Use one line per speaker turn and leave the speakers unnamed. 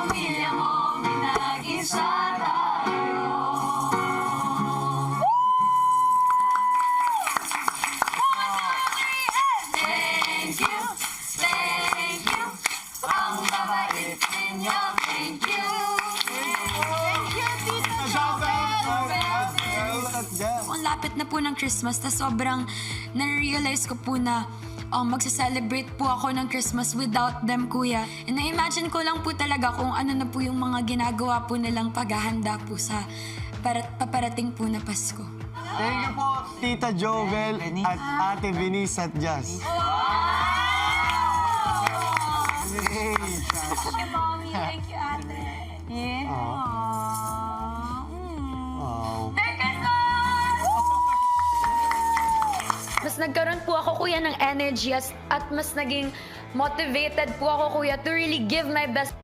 pamilya mo, pinag-isa tayo. Thank you, ang babait ninyo, thank you. Thank you, Tita Jovel.
Ang lapit na po ng Christmas, na sobrang na-realize ko po na magsa-celebrate po ako ng Christmas without them, Kuya. And na-imagine ko lang po talaga kung ano na po yung mga ginagawa po nilang paghahanda po sa paparating po na Pasko.
Thank you po, Tita Jovel at Ate Venice at Jazz.
Thank you, Mommy. Thank you, Ate. Yeah. Merry Christmas!
Mas nagkaroon po ako, Kuya, ng energy at mas naging motivated po ako, Kuya, to really give my best.